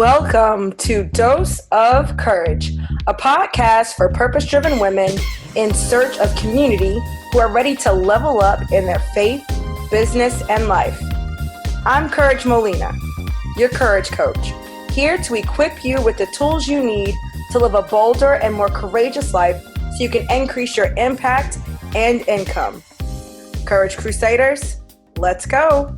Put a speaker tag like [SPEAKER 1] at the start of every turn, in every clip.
[SPEAKER 1] Welcome to Dose of Courage, a podcast for purpose-driven women in search of community who are ready to level up in their faith, business, and life. I'm Courage Molina, your courage coach, here to equip you with the tools you need to live a bolder and more courageous life so you can increase your impact and income. Courage Crusaders, let's go.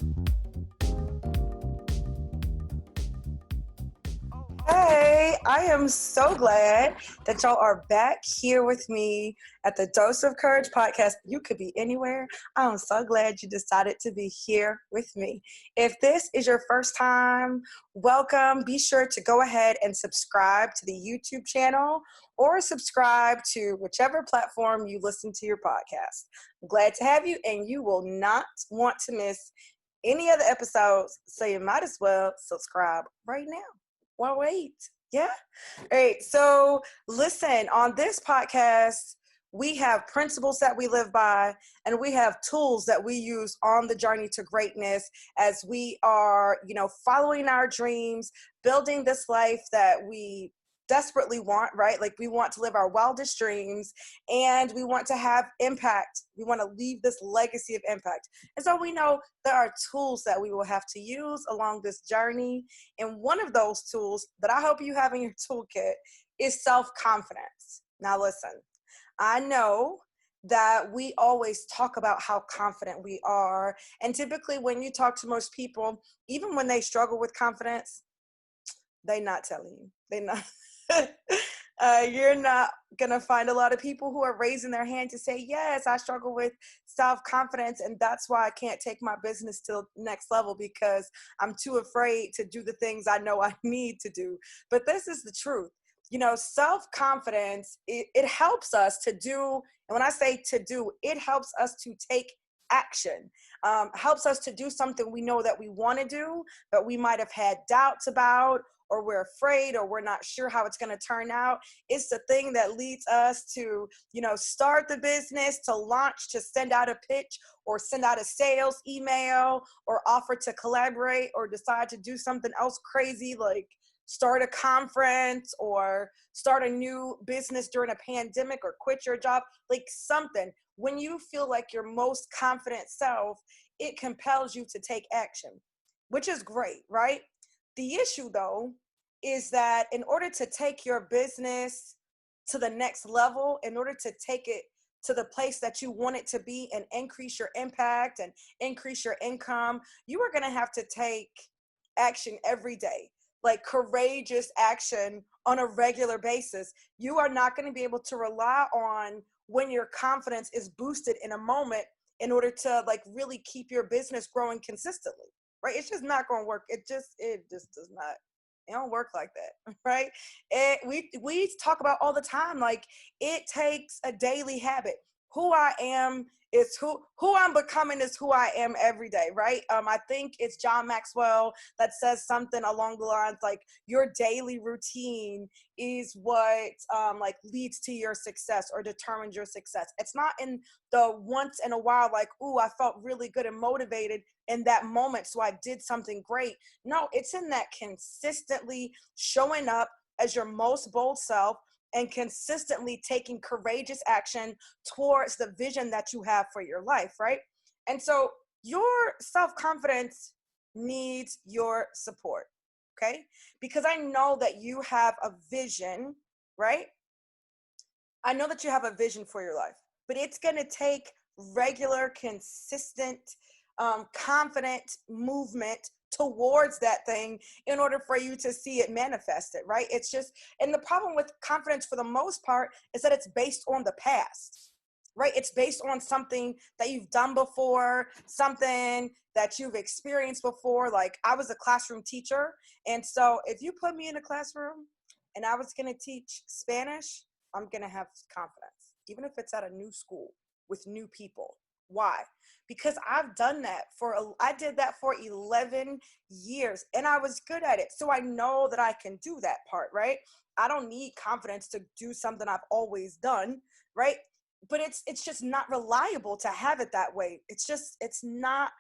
[SPEAKER 1] Hey, I am so glad that y'all are back here with me at the Dose of Courage podcast. You could be anywhere. I'm so glad you decided to be here with me. If this is your first time, welcome. Be sure to go ahead and subscribe to the YouTube channel or subscribe to whichever platform you listen to your podcast. I'm glad to have you, and you will not want to miss any other episodes, so you might as well subscribe right now. Well, wait. Yeah. All right. So listen, on this podcast, we have principles that we live by, and we have tools that we use on the journey to greatness as we are, following our dreams, building this life that we desperately want, right? Like, we want to live our wildest dreams, and we want to have impact. We want to leave this legacy of impact. And so we know there are tools that we will have to use along this journey. And one of those tools that I hope you have in your toolkit is self-confidence. Now listen, I know that we always talk about how confident we are. And typically when you talk to most people, even when they struggle with confidence, they're not telling you. They're not. You're not going to find a lot of people who are raising their hand to say, yes, I struggle with self-confidence, and that's why I can't take my business to the next level because I'm too afraid to do the things I know I need to do. But this is the truth. Self-confidence, it helps us to do, and when I say to do, it helps us to take action, helps us to do something we know that we want to do, but we might have had doubts about, or we're afraid, or we're not sure how it's going to turn out. It's the thing that leads us to, start the business, to launch, to send out a pitch, or send out a sales email, or offer to collaborate, or decide to do something else crazy like start a conference or start a new business during a pandemic or quit your job, like something. When you feel like your most confident self, it compels you to take action, which is great, right? The issue, though, is that in order to take your business to the next level, in order to take it to the place that you want it to be and increase your impact and increase your income, you are going to have to take action every day, like courageous action on a regular basis. You are not going to be able to rely on when your confidence is boosted in a moment in order to really keep your business growing consistently. Right? It's just not going to work. It just does not. It don't work like that, right? We talk about all the time, like it takes a daily habit. Who I am is who I'm becoming is who I am every day, right? I think it's John Maxwell that says something along the lines like your daily routine is what leads to your success or determines your success. It's not in the once in a while, like, ooh, I felt really good and motivated in that moment, so I did something great. No, it's in that consistently showing up as your most bold self and consistently taking courageous action towards the vision that you have for your life, right? And so your self-confidence needs your support, okay? Because I know that you have a vision, right? I know that you have a vision for your life, but it's going to take regular, consistent, confident movement towards that thing in order for you to see it manifested, right? It's just, and the problem with confidence for the most part is that it's based on the past, right? It's based on something that you've done before, something that you've experienced before. Like, I was a classroom teacher, and so if you put me in a classroom and I was going to teach Spanish, I'm going to have confidence, even if it's at a new school with new people. Why? Because I've done that I did that for 11 years and I was good at it. So I know that I can do that part, right? I don't need confidence to do something I've always done, right? But it's just not reliable to have it that way. It's not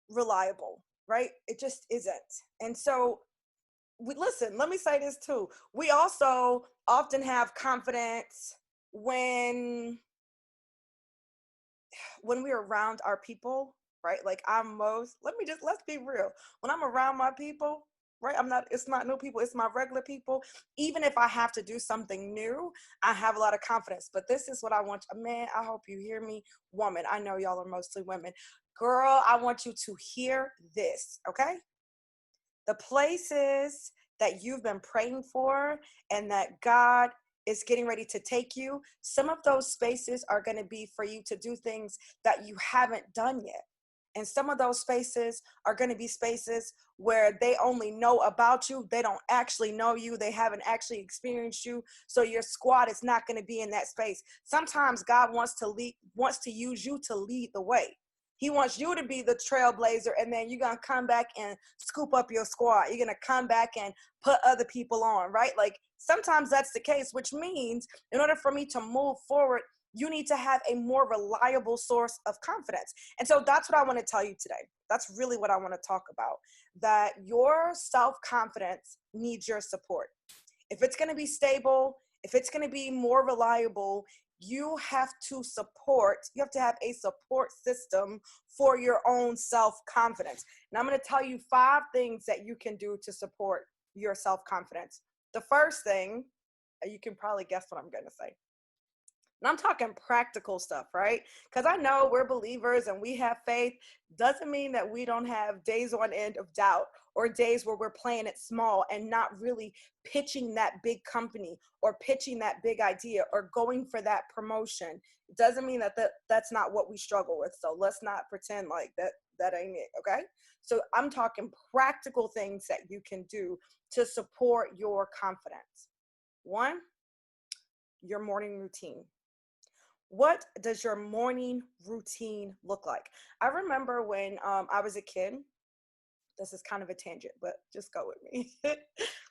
[SPEAKER 1] reliable, right? It just isn't. And so listen, let me say this too. We also often have confidence when we're around our people, right? Like let's be real. When I'm around my people, right? It's not new people, it's my regular people. Even if I have to do something new, I have a lot of confidence. But this is what I want, man, I hope you hear me, woman. I know y'all are mostly women. Girl, I want you to hear this, okay? The places that you've been praying for and that God is getting ready to take you, some of those spaces are going to be for you to do things that you haven't done yet. And some of those spaces are going to be spaces where they only know about you. They don't actually know you. They haven't actually experienced you. So your squad is not going to be in that space. Sometimes God wants to use you to lead the way. He wants you to be the trailblazer, and then you're going to come back and scoop up your squad. You're going to come back and put other people on, right? Like sometimes that's the case, which means in order for me to move forward, you need to have a more reliable source of confidence. And so that's what I want to tell you today. That's really what I want to talk about, that your self-confidence needs your support. If it's going to be stable, if it's going to be more reliable, you have to have a support system for your own self-confidence. And I'm going to tell you 5 things that you can do to support your self-confidence. The first thing, you can probably guess what I'm going to say. And I'm talking practical stuff, right? Because I know we're believers and we have faith. Doesn't mean that we don't have days on end of doubt or days where we're playing it small and not really pitching that big company or pitching that big idea or going for that promotion. It doesn't mean that that's not what we struggle with. So let's not pretend like that ain't it, okay? So I'm talking practical things that you can do to support your confidence. 1, your morning routine. What does your morning routine look like? I remember when I was a kid. This is kind of a tangent, but just go with me.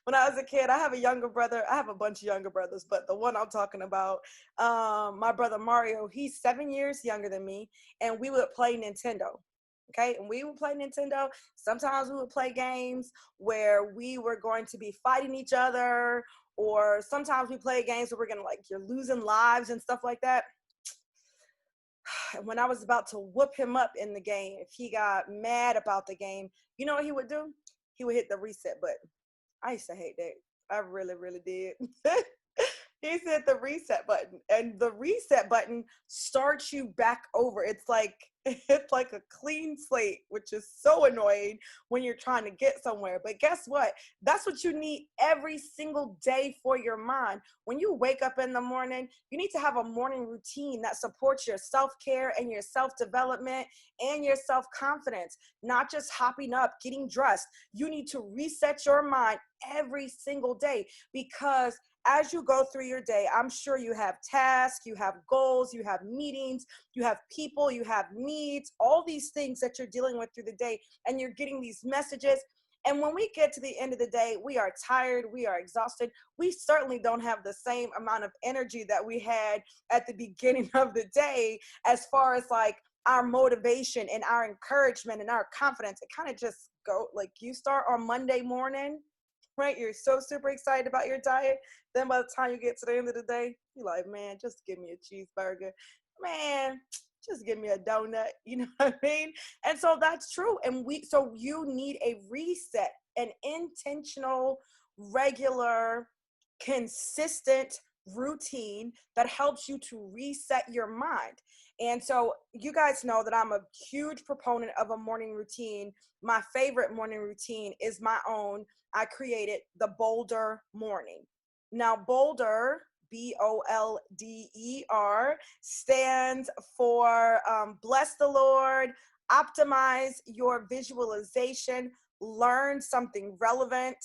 [SPEAKER 1] When I was a kid, I have a younger brother. I have a bunch of younger brothers, but the one I'm talking about, my brother Mario, he's 7 years younger than me, and we would play Nintendo. Okay, and we would play Nintendo. Sometimes we would play games where we were going to be fighting each other, or sometimes we play games where we're gonna, like, you're losing lives and stuff like that. When I was about to whoop him up in the game, if he got mad about the game, you know what he would do? He would hit the reset button. I used to hate that. I really, really did. He said the reset button, and the reset button starts you back over. It's like a clean slate, which is so annoying when you're trying to get somewhere. But guess what? That's what you need every single day for your mind. When you wake up in the morning, you need to have a morning routine that supports your self-care and your self-development and your self-confidence, not just hopping up, getting dressed. You need to reset your mind every single day, because as you go through your day, I'm sure you have tasks, you have goals, you have meetings, you have people, you have needs, all these things that you're dealing with through the day, and you're getting these messages. And when we get to the end of the day, we are tired, we are exhausted. We certainly don't have the same amount of energy that we had at the beginning of the day, as far as like our motivation and our encouragement and our confidence. It kind of just go, like, you start on Monday morning, right? You're so super excited about your diet. Then by the time you get to the end of the day, you're like, man, just give me a cheeseburger. Man, just give me a donut. You know what I mean? And so that's true. So you need a reset, an intentional, regular, consistent routine that helps you to reset your mind. And so you guys know that I'm a huge proponent of a morning routine. My favorite morning routine is my own. I created the Bolder morning. Now, Bolder, Bolder, stands for bless the Lord, optimize your visualization, learn something relevant,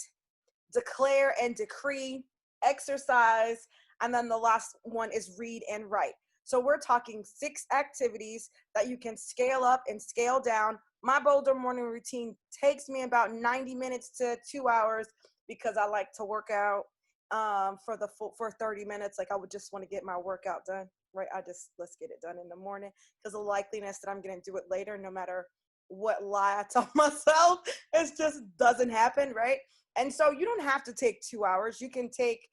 [SPEAKER 1] declare and decree, exercise, and then the last one is read and write. So we're talking 6 activities that you can scale up and scale down. My Bolder morning routine takes me about 90 minutes to 2 hours, because I like to work out for 30 minutes. Like, I would just want to get my workout done, right? Let's get it done in the morning, because the likeliness that I'm going to do it later, no matter what lie I tell myself, it just doesn't happen, right? And so you don't have to take 2 hours. You can take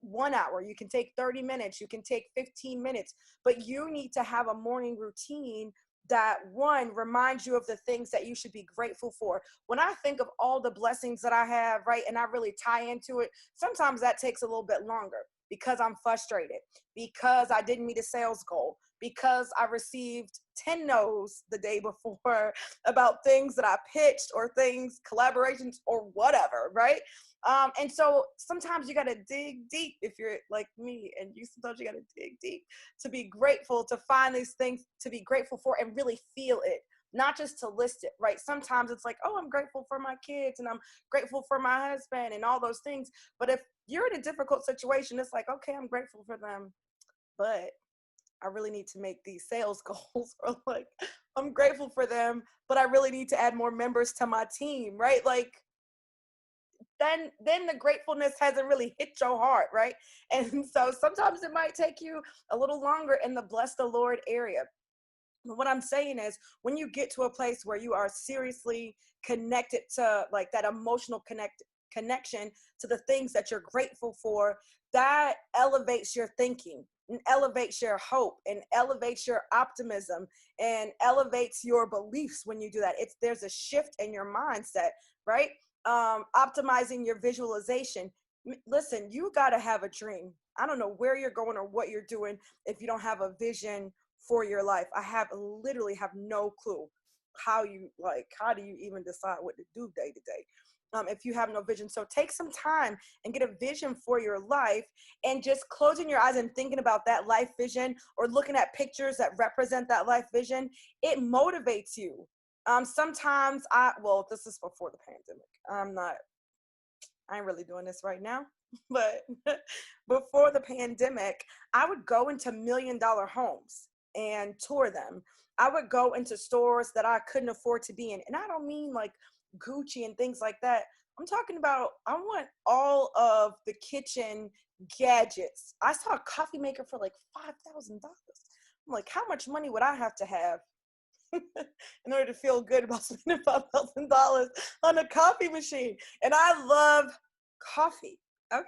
[SPEAKER 1] 1 hour, you can take 30 minutes, you can take 15 minutes, but you need to have a morning routine that, one, reminds you of the things that you should be grateful for. When I think of all the blessings that I have, right, and I really tie into it, sometimes that takes a little bit longer because I'm frustrated, because I didn't meet a sales goal, because I received 10 no's the day before about things that I pitched or things, collaborations or whatever, right? And so sometimes you got to dig deep if you're like me, and sometimes you got to dig deep to be grateful, to find these things to be grateful for and really feel it, not just to list it, right? Sometimes it's like, oh, I'm grateful for my kids and I'm grateful for my husband and all those things. But if you're in a difficult situation, it's like, okay, I'm grateful for them, but I really need to make these sales goals. Or like, I'm grateful for them, but I really need to add more members to my team, right? Like, then the gratefulness hasn't really hit your heart, right? And so sometimes it might take you a little longer in the bless the Lord area. But what I'm saying is, when you get to a place where you are seriously connected to like that emotional connection to the things that you're grateful for, that elevates your thinking and elevates your hope and elevates your optimism and elevates your beliefs. When you do that, there's a shift in your mindset, right? Optimizing your visualization. Listen, you got to have a dream. I don't know where you're going or what you're doing if you don't have a vision for your life. I literally have no clue how do you even decide what to do day to day if you have no vision. So take some time and get a vision for your life, and just closing your eyes and thinking about that life vision or looking at pictures that represent that life vision, it motivates you. Sometimes this is before the pandemic. I ain't really doing this right now, but before the pandemic, I would go into $1 million homes and tour them. I would go into stores that I couldn't afford to be in. And I don't mean like Gucci and things like that. I'm talking about, I want all of the kitchen gadgets. I saw a coffee maker for like $5,000. I'm like, how much money would I have to have in order to feel good about spending $5,000 on a coffee machine? And I love coffee. Okay.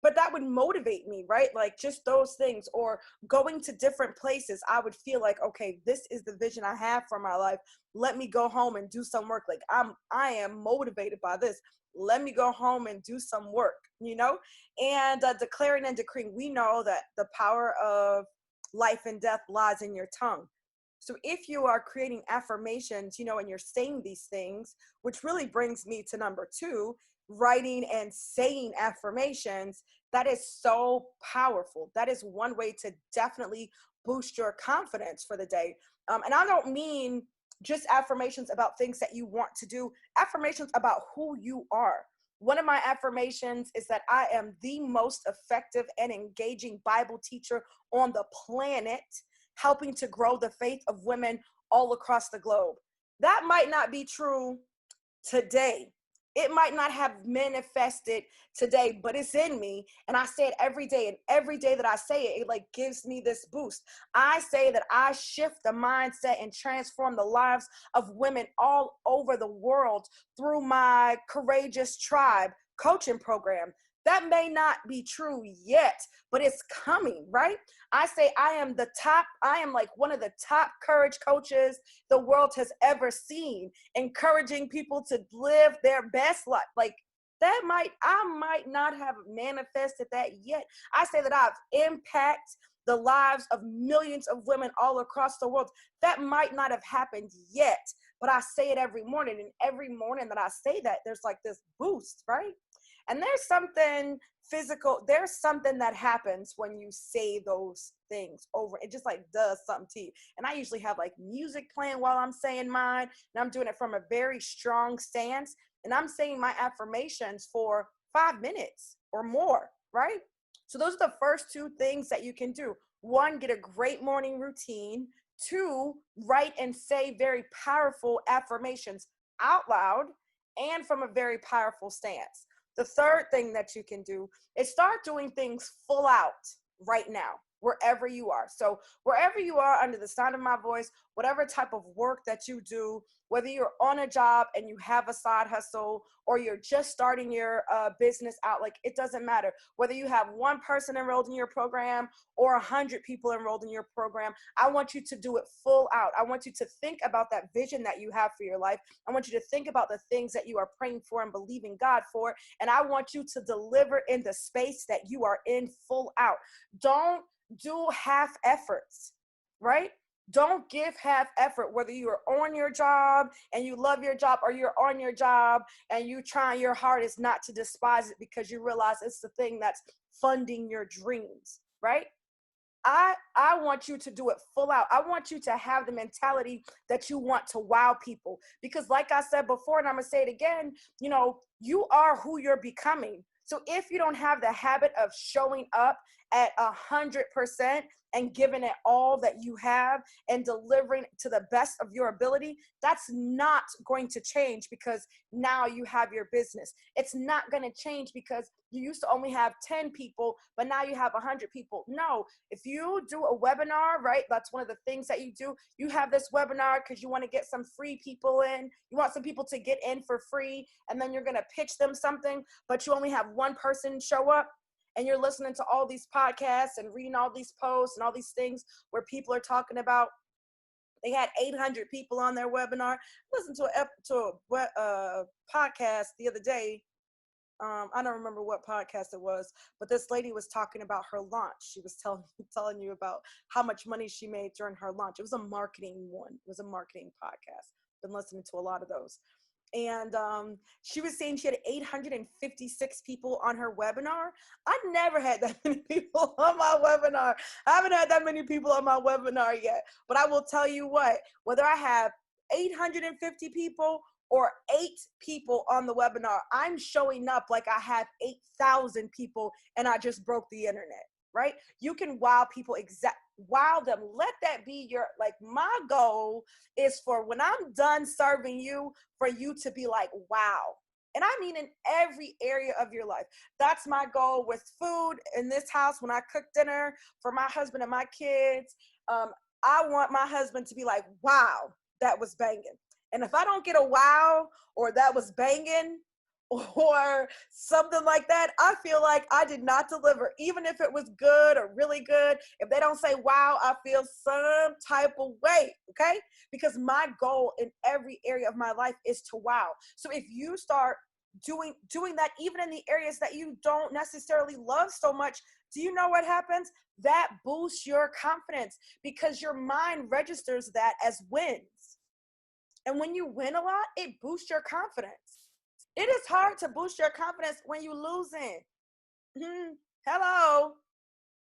[SPEAKER 1] But that would motivate me, right? Like just those things, or going to different places. I would feel like, okay, this is the vision I have for my life. Let me go home and do some work. Like I am motivated by this. Let me go home and do some work, and declaring and decreeing. We know that the power of life and death lies in your tongue. So if you are creating affirmations, and you're saying these things, which really brings me to number 2, writing and saying affirmations, that is so powerful. That is one way to definitely boost your confidence for the day. And I don't mean just affirmations about things that you want to do, affirmations about who you are. One of my affirmations is that I am the most effective and engaging Bible teacher on the planet, helping to grow the faith of women all across the globe. That might not be true today. It might not have manifested today, but it's in me. And I say it every day. And every day that I say it, it like gives me this boost. I say that I shift the mindset and transform the lives of women all over the world through my Courageous Tribe coaching program. That may not be true yet, but it's coming, right? I say I am like one of the top courage coaches the world has ever seen, encouraging people to live their best life. Like I might not have manifested that yet. I say that I've impacted the lives of millions of women all across the world. That might not have happened yet, but I say it every morning. And every morning that I say that, there's like this boost, right? And there's something physical, there's something that happens when you say those things over. It just like does something to you. And I usually have like music playing while I'm saying mine, and I'm doing it from a very strong stance. And I'm saying my affirmations for 5 minutes or more, right? So those are the first 2 things that you can do. 1, get a great morning routine. 2, write and say very powerful affirmations out loud and from a very powerful stance. The third thing that you can do is start doing things full out right now, wherever you are. So wherever you are under the sound of my voice, whatever type of work that you do, whether you're on a job and you have a side hustle, or you're just starting your business out, like it doesn't matter. Whether you have one person enrolled in your program or 100 people enrolled in your program, I want you to do it full out. I want you to think about that vision that you have for your life. I want you to think about the things that you are praying for and believing God for. And I want you to deliver in the space that you are in full out. Don't do half efforts, right? Don't give half effort, whether you are on your job and you love your job, or you're on your job and you trying your hardest not to despise it because you realize it's the thing that's funding your dreams, right? I want you to do it full out. I want you to have the mentality that you want to wow people, because like I said before, and I'm going to say it again, you know, you are who you're becoming. So if you don't have the habit of showing up at 100% and giving it all that you have and delivering to the best of your ability, that's not going to change because now you have your business. It's not going to change because you used to only have 10 people, but now you have 100 people. No, if you do a webinar, right, that's one of the things that you do. You have this webinar because you want to get some free people in. You want some people to get in for free, and then you're going to pitch them something, but you only have one person show up. And you're listening to all these podcasts and reading all these posts and all these things where people are talking about, they had 800 people on their webinar. Listen to a podcast the other day. I don't remember what podcast it was, but this lady was talking about her launch. She was telling you about how much money she made during her launch. It was a marketing one. It was a marketing podcast. Been listening to a lot of those. And she was saying she had 856 people on her webinar. I never had that many people on my webinar. I haven't had that many people on my webinar yet. But I will tell you what, whether I have 850 people or 8 people on the webinar, I'm showing up like I have 8,000 people and I just broke the internet, right? You can wow people, wow them. Let that be your, like, my goal is for when I'm done serving you, for you to be like, wow. And I mean in every area of your life. That's my goal with food in this house. When I cook dinner for my husband and my kids, I want my husband to be like, wow, that was banging. And if I don't get a wow or that was banging or something like that, I feel like I did not deliver, even if it was good or really good. If they don't say wow, I feel some type of way, okay? Because my goal in every area of my life is to wow. So if you start doing that, even in the areas that you don't necessarily love so much, do you know what happens? That boosts your confidence because your mind registers that as wins. And when you win a lot, it boosts your confidence. It is hard to boost your confidence when you losing. Hello.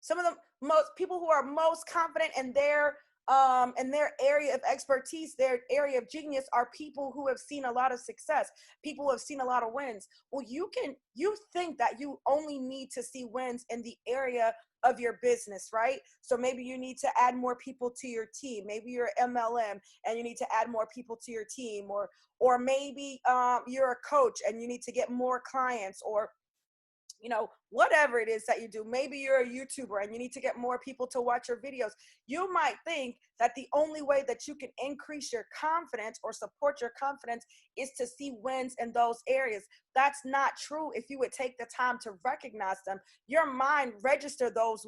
[SPEAKER 1] Some of the most people who are most confident in their area of expertise, their area of genius, are people who have seen a lot of success, people who have seen a lot of wins. Well, you think that you only need to see wins in the area of your business, right? So maybe you need to add more people to your team. Maybe you're MLM and you need to add more people to your team, or maybe you're a coach and you need to get more clients, or you know, whatever it is that you do. Maybe you're a YouTuber and you need to get more people to watch your videos. You might think that the only way that you can increase your confidence or support your confidence is to see wins in those areas. That's not true. If you would take the time to recognize them, your mind registers those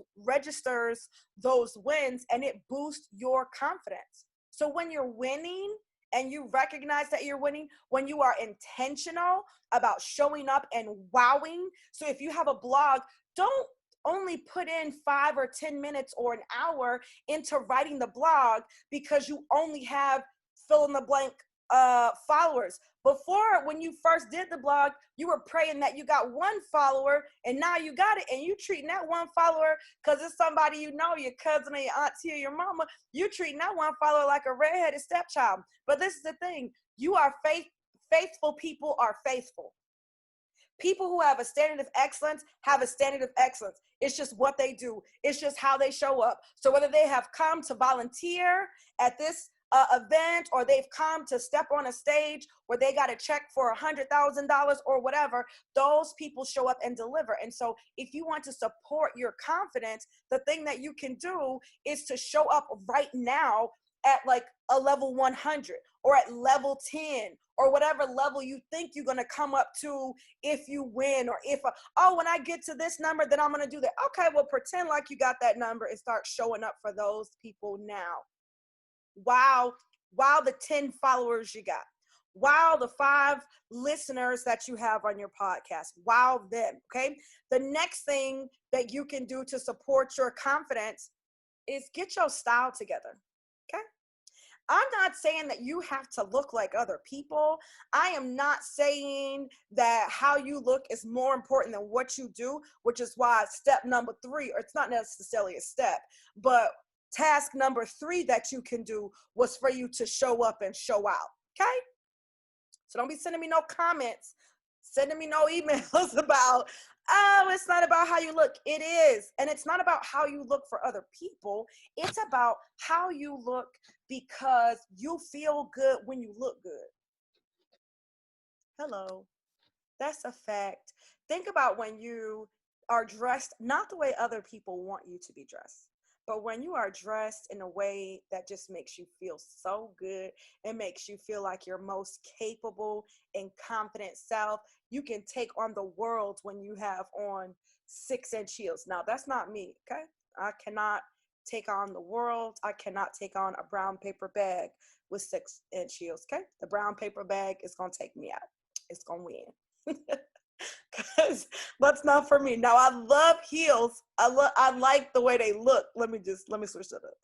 [SPEAKER 1] wins and it boosts your confidence. So when you're winning, and you recognize that you're winning, when you are intentional about showing up and wowing. So if you have a blog, don't only put in 5 or 10 minutes or an hour into writing the blog because you only have fill in the blank followers. Before, when you first did the blog, you were praying that you got 1 follower, and now you got it, and you treating that 1 follower because it's somebody you know, your cousin or your auntie or your mama. You treating that 1 follower like a redheaded stepchild. But this is the thing: you are faithful people are faithful. People who have a standard of excellence have a standard of excellence. It's just what they do. It's just how they show up. So whether they have come to volunteer at this event, or they've come to step on a stage where they got a check for $100,000 or whatever, those people show up and deliver. And so if you want to support your confidence, the thing that you can do is to show up right now at like a level 100 or at level 10 or whatever level you think you're going to come up to if you win, or if, oh, when I get to this number, then I'm going to do that. Okay, well, pretend like you got that number and start showing up for those people now. Wow, the 10 followers you got. Wow, the 5 listeners that you have on your podcast. Wow, them, okay? The next thing that you can do to support your confidence is get your style together, okay? I'm not saying that you have to look like other people. I am not saying that how you look is more important than what you do, which is why step number 3, or it's not necessarily a step, but task number 3 that you can do was for you to show up and show out, okay? So don't be sending me no comments, sending me no emails about, oh, it's not about how you look. It is. And it's not about how you look for other people. It's about how you look because you feel good when you look good. Hello. That's a fact. Think about when you are dressed, not the way other people want you to be dressed, but when you are dressed in a way that just makes you feel so good, it makes you feel like your most capable and confident self. You can take on the world when you have on 6-inch heels. Now, that's not me, okay? I cannot take on the world. I cannot take on a brown paper bag with 6-inch heels, okay? The brown paper bag is going to take me out. It's going to win. Because that's not for me. Now, I love heels. I like the way they look. Let me switch that up.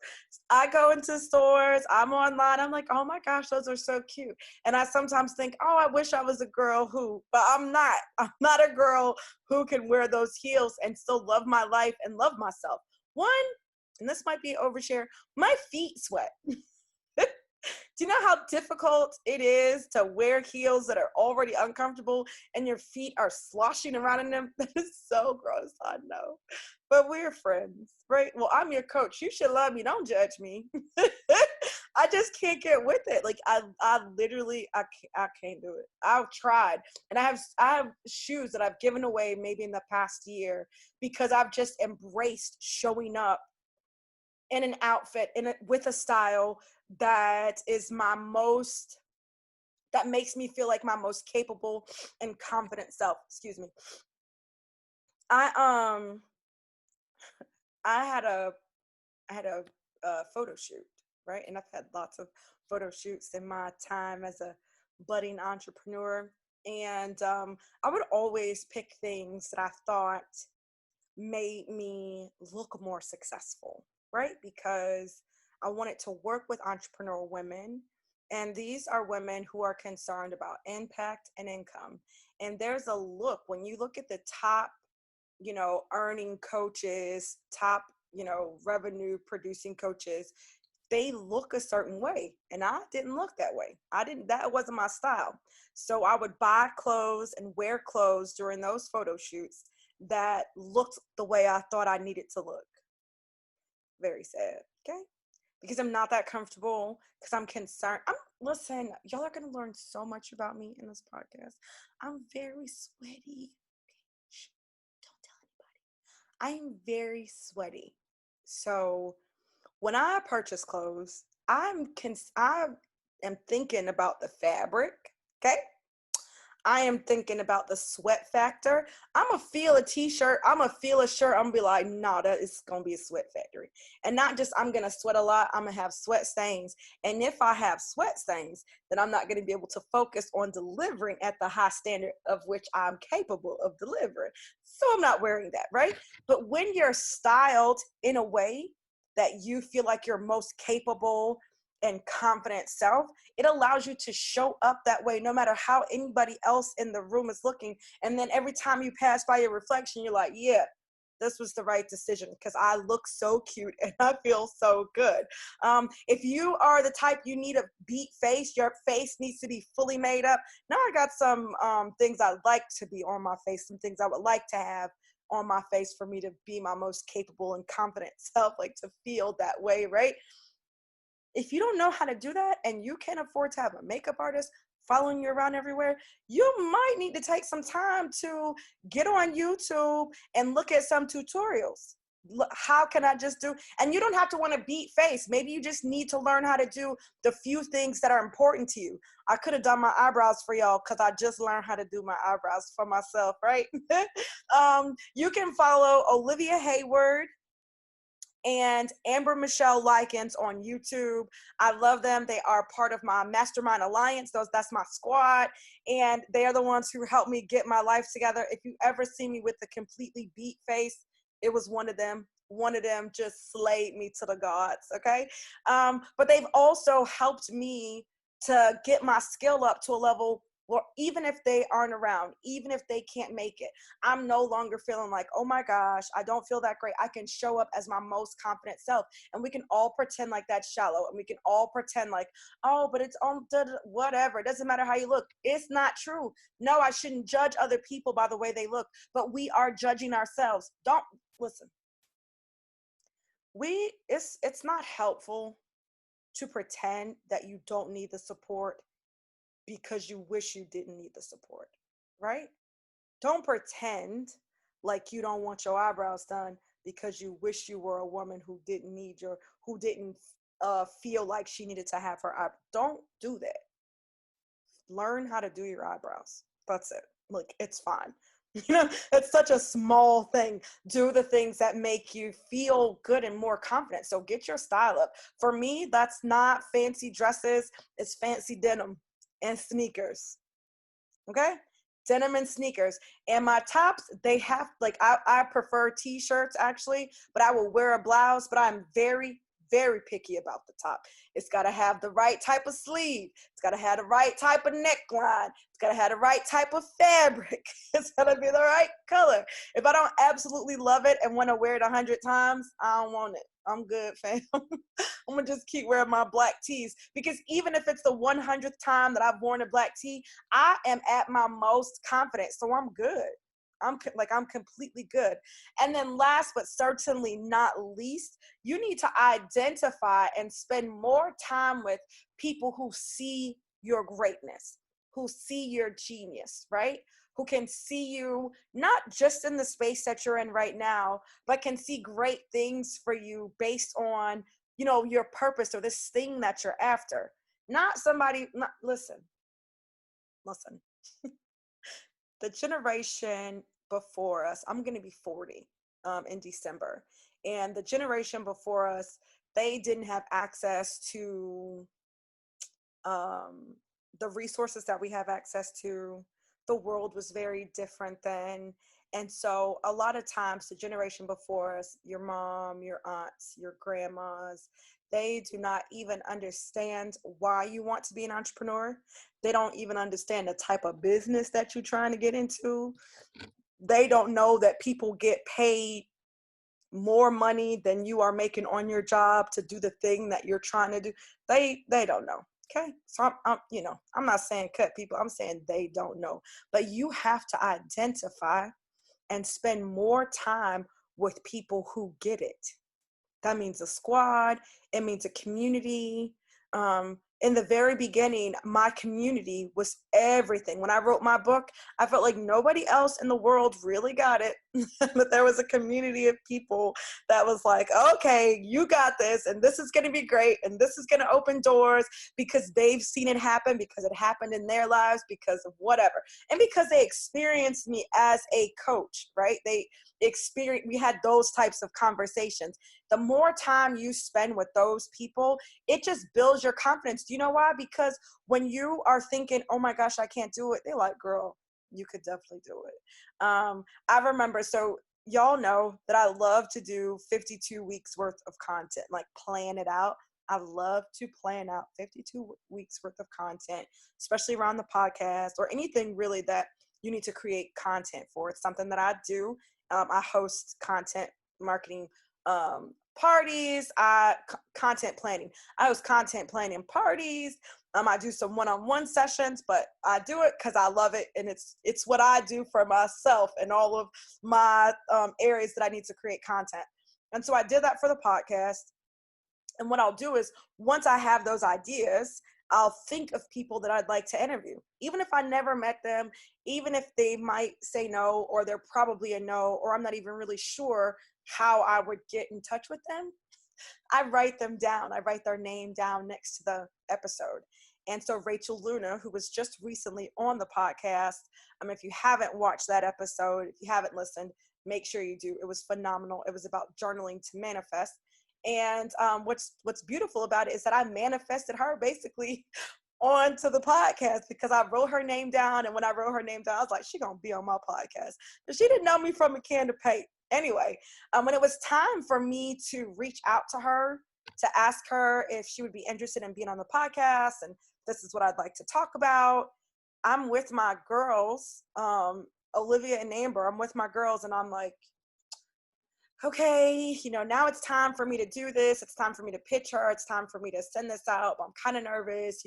[SPEAKER 1] I go into stores, I'm online, I'm like, oh my gosh, those are so cute. And I sometimes think, oh, I wish I was a girl who, but I'm not. I'm not a girl who can wear those heels and still love my life and love myself. One, and this might be an overshare, my feet sweat. Do you know how difficult it is to wear heels that are already uncomfortable and your feet are sloshing around in them? That is so gross, I know. But we're friends, right? Well, I'm your coach. You should love me. Don't judge me. I just can't get with it. Like I literally, I can't do it. I've tried, and I have shoes that I've given away maybe in the past year because I've just embraced showing up in an outfit with a style that is that makes me feel like my most capable and confident self. Excuse me. I had a photo shoot, right? And I've had lots of photo shoots in my time as a budding entrepreneur. And I would always pick things that I thought made me look more successful, right? Because I wanted to work with entrepreneurial women. And these are women who are concerned about impact and income. And there's a look, when you look at the top, earning coaches, top, revenue producing coaches, they look a certain way. And I didn't look that way. That wasn't my style. So I would buy clothes and wear clothes during those photo shoots that looked the way I thought I needed to look. Very sad, okay? Because I'm not that comfortable, because I'm concerned. Listen, y'all are going to learn so much about me in this podcast. I'm very sweaty. Shh, don't tell anybody. I'm very sweaty. So when I purchase clothes, I am thinking about the fabric, okay? I am thinking about the sweat factor. I'm going to feel a t-shirt. I'm going to feel a shirt. I'm going to be like, no, that is going to be a sweat factory. And not just I'm going to sweat a lot. I'm going to have sweat stains. And if I have sweat stains, then I'm not going to be able to focus on delivering at the high standard of which I'm capable of delivering. So I'm not wearing that, right? But when you're styled in a way that you feel like you're most capable and confident self, it allows you to show up that way no matter how anybody else in the room is looking. And then every time you pass by your reflection, you're like, yeah, this was the right decision because I look so cute and I feel so good. If you are the type you need a beat face, your face needs to be fully made up. Now I got some things I'd like to be on my face, some things I would like to have on my face for me to be my most capable and confident self, like to feel that way, right? If you don't know how to do that and you can't afford to have a makeup artist following you around everywhere, you might need to take some time to get on YouTube and look at some tutorials. How can I just do, and you don't have to want to beat face. Maybe you just need to learn how to do the few things that are important to you. I could have done my eyebrows for y'all because I just learned how to do my eyebrows for myself, right? You can follow Olivia Hayward and Amber Michelle Likens on YouTube. I love them. They are part of my Mastermind Alliance. That's my squad. And they are the ones who helped me get my life together. If you ever see me with a completely beat face, it was one of them. One of them just slayed me to the gods, okay? But they've also helped me to get my skill up to a level where even if they aren't around, even if they can't make it, I'm no longer feeling like, oh my gosh, I don't feel that great. I can show up as my most confident self. And we can all pretend like that's shallow. And we can all pretend like, oh, but it's on whatever. It doesn't matter how you look. It's not true. No, I shouldn't judge other people by the way they look, but we are judging ourselves. Don't listen. It's not helpful to pretend that you don't need the support because you wish you didn't need the support, right? Don't pretend like you don't want your eyebrows done because you wish you were a woman who didn't need who didn't feel like she needed to have her eyebrows. Don't do that. Learn how to do your eyebrows. That's it. Like, it's fine. It's such a small thing. Do the things that make you feel good and more confident. So get your style up. For me, that's not fancy dresses. It's fancy denim and sneakers. Okay? Denim and sneakers. And my tops, they have, like, I prefer t-shirts actually, but I will wear a blouse, but I'm very, very picky about the top. It's got to have the right type of sleeve. It's got to have the right type of neckline. It's got to have the right type of fabric. It's got to be the right color. If I don't absolutely love it and want to wear it 100 times, I don't want it. I'm good, fam. I'm going to just keep wearing my black tees, because even if it's the 100th time that I've worn a black tee, I am at my most confident. So I'm good. I'm completely good. And then last, but certainly not least, you need to identify and spend more time with people who see your greatness, who see your genius, right? Who can see you not just in the space that you're in right now, but can see great things for you based on, your purpose or this thing that you're after. Not somebody, listen. The generation before us, I'm going to be 40 in December. And the generation before us, they didn't have access to the resources that we have access to. The world was very different then. And so a lot of times the generation before us, your mom, your aunts, your grandmas, they do not even understand why you want to be an entrepreneur. They don't even understand the type of business that you're trying to get into. They don't know that people get paid more money than you are making on your job to do the thing that you're trying to do. They don't know. Okay. So I'm not saying cut people. I'm saying they don't know, but you have to identify and spend more time with people who get it. That means a squad. It means a community. In the very beginning, my community was everything. When I wrote my book, I felt like nobody else in the world really got it, but there was a community of people that was like, okay, you got this, and this is going to be great, and this is going to open doors because they've seen it happen, because it happened in their lives, because of whatever, and because they experienced me as a coach, right? We had those types of conversations. The more time you spend with those people, it just builds your confidence. Do you know why? Because when you are thinking, oh my gosh, I can't do it, they're like, girl, you could definitely do it. I remember, so y'all know that I love to do 52 weeks worth of content, like plan it out. I love to plan out 52 weeks worth of content, especially around the podcast or anything really that you need to create content for. It's something that I do. I host content marketing parties, content planning. I host content planning parties. I do some one-on-one sessions, but I do it because I love it, and it's what I do for myself and all of my areas that I need to create content. And so I did that for the podcast. And what I'll do is, once I have those ideas, I'll think of people that I'd like to interview. Even if I never met them, even if they might say no, or they're probably a no, or I'm not even really sure, how I would get in touch with them, I write them down. I write their name down next to the episode. And so Rachel Luna, who was just recently on the podcast, if you haven't watched that episode, if you haven't listened, make sure you do. It was phenomenal. It was about journaling to manifest. And what's beautiful about it is that I manifested her basically onto the podcast because I wrote her name down. And when I wrote her name down, I was like, she gonna be on my podcast. But she didn't know me from a can of paint. Anyway, when it was time for me to reach out to her to ask her if she would be interested in being on the podcast and this is what I'd like to talk about, I'm with my girls, Olivia and Amber. I'm with my girls and I'm like, okay, now it's time for me to do this. It's time for me to pitch her. It's time for me to send this out. I'm kind of nervous,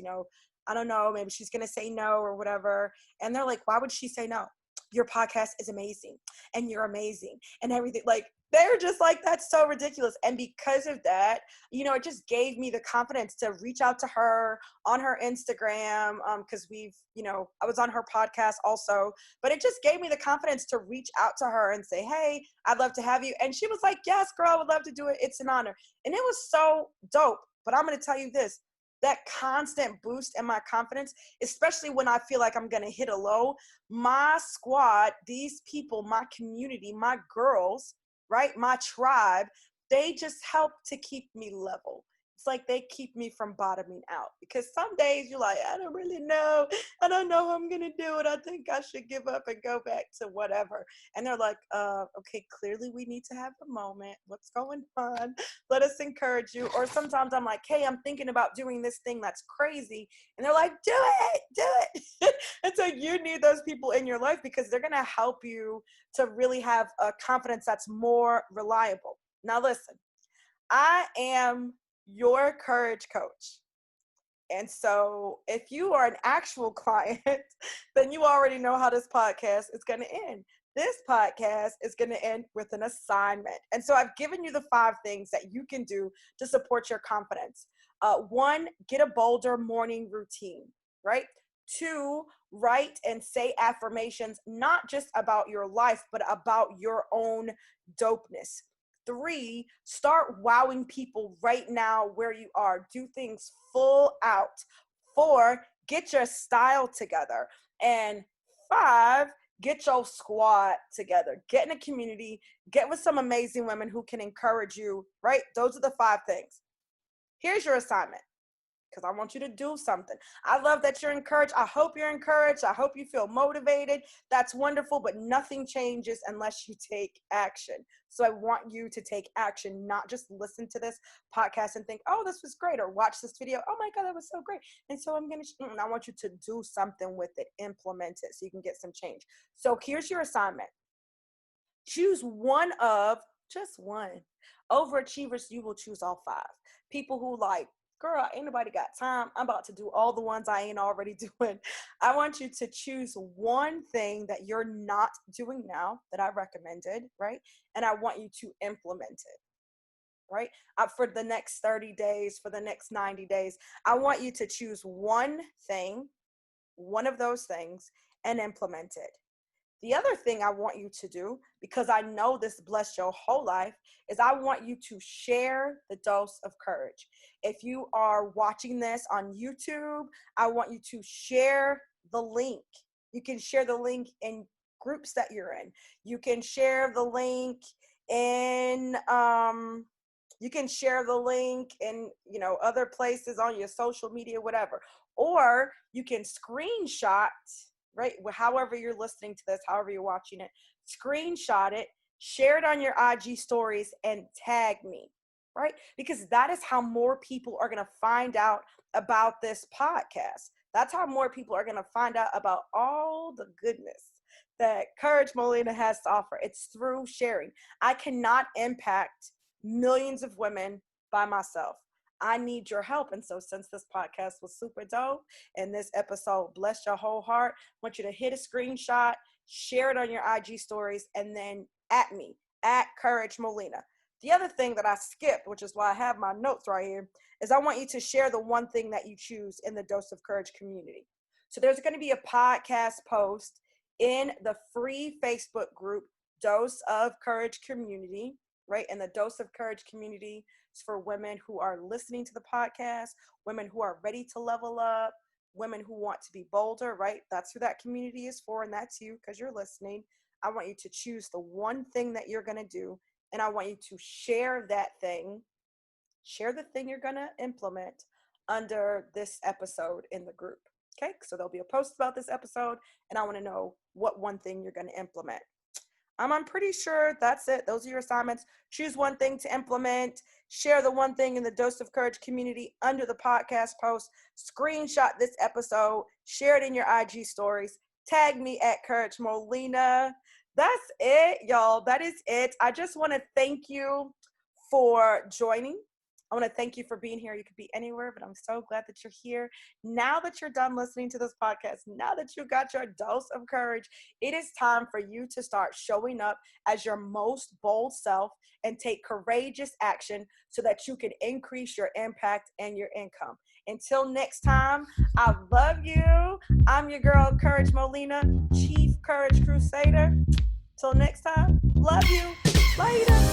[SPEAKER 1] I don't know, maybe she's going to say no or whatever. And they're like, why would she say no? Your podcast is amazing and you're amazing and everything. Like, they're just like, that's so ridiculous. And because of that, it just gave me the confidence to reach out to her on her Instagram. Cause I was on her podcast also, but it just gave me the confidence to reach out to her and say, hey, I'd love to have you. And she was like, yes, girl, I would love to do it. It's an honor. And it was so dope. But I'm going to tell you this, that constant boost in my confidence, especially when I feel like I'm going to hit a low, my squad, these people, my community, my girls, right? My tribe, they just help to keep me level. It's like they keep me from bottoming out because some days you're like, I don't really know. I don't know how I'm going to do it. I think I should give up and go back to whatever. And they're like, okay, clearly we need to have a moment. What's going on? Let us encourage you. Or sometimes I'm like, hey, I'm thinking about doing this thing that's crazy. And they're like, do it. And so you need those people in your life because they're going to help you to really have a confidence that's more reliable. Now, listen, I am your courage coach. And so if you are an actual client, then you already know how this podcast is going to end. This podcast is going to end with an assignment. And so I've given you the 5 things that you can do to support your confidence. 1, get a bolder morning routine, right? 2, write and say affirmations, not just about your life, but about your own dopeness. 3, start wowing people right now where you are. Do things full out. 4, get your style together. And 5, get your squad together. Get in a community. Get with some amazing women who can encourage you, right? Those are the 5 things. Here's your assignment, because I want you to do something. I love that you're encouraged. I hope you're encouraged. I hope you feel motivated. That's wonderful, but nothing changes unless you take action. So I want you to take action, not just listen to this podcast and think, oh, this was great, or watch this video. Oh my God, that was so great. And so I want you to do something with it, implement it so you can get some change. So here's your assignment. Choose just one. Overachievers, you will choose all 5. People who like, girl, ain't nobody got time. I'm about to do all the ones I ain't already doing. I want you to choose one thing that you're not doing now that I recommended, right? And I want you to implement it, right? For the next 30 days, for the next 90 days, I want you to choose one thing, one of those things, and implement it. The other thing I want you to do, because I know this blessed your whole life, is I want you to share the dose of courage. If you are watching this on YouTube, I want you to share the link. You can share the link in groups that you're in. You can share the link in other places on your social media, whatever. Or you can screenshot, right? However you're listening to this, however you're watching it, screenshot it, share it on your IG stories, and tag me, right? Because that is how more people are going to find out about this podcast. That's how more people are going to find out about all the goodness that Courage Molina has to offer. It's through sharing. I cannot impact millions of women by myself. I need your help. And so since this podcast was super dope and this episode blessed your whole heart, I want you to hit a screenshot, share it on your IG stories, and then at me, at Courage Molina. The other thing that I skipped, which is why I have my notes right here, is I want you to share the one thing that you choose in the Dose of Courage community. So there's going to be a podcast post in the free Facebook group, Dose of Courage Community, right? And the Dose of Courage community is for women who are listening to the podcast, women who are ready to level up, women who want to be bolder, right? That's who that community is for, and that's you because you're listening. I want you to choose the one thing that you're going to do, and I want you to share that thing, share the thing you're going to implement under this episode in the group. Okay, so there'll be a post about this episode, and I want to know what one thing you're going to implement. I'm pretty sure that's it. Those are your assignments. Choose one thing to implement. Share the one thing in the Dose of Courage community under the podcast post. Screenshot this episode. Share it in your IG stories. Tag me at Courage Molina. That's it, y'all. That is it. I just want to thank you for joining. I want to thank you for being here. You could be anywhere, but I'm so glad that you're here. Now that you're done listening to this podcast, now that you got your dose of courage, it is time for you to start showing up as your most bold self and take courageous action so that you can increase your impact and your income. Until next time, I love you. I'm your girl, Courage Molina, Chief Courage Crusader. Till next time, love you. Later.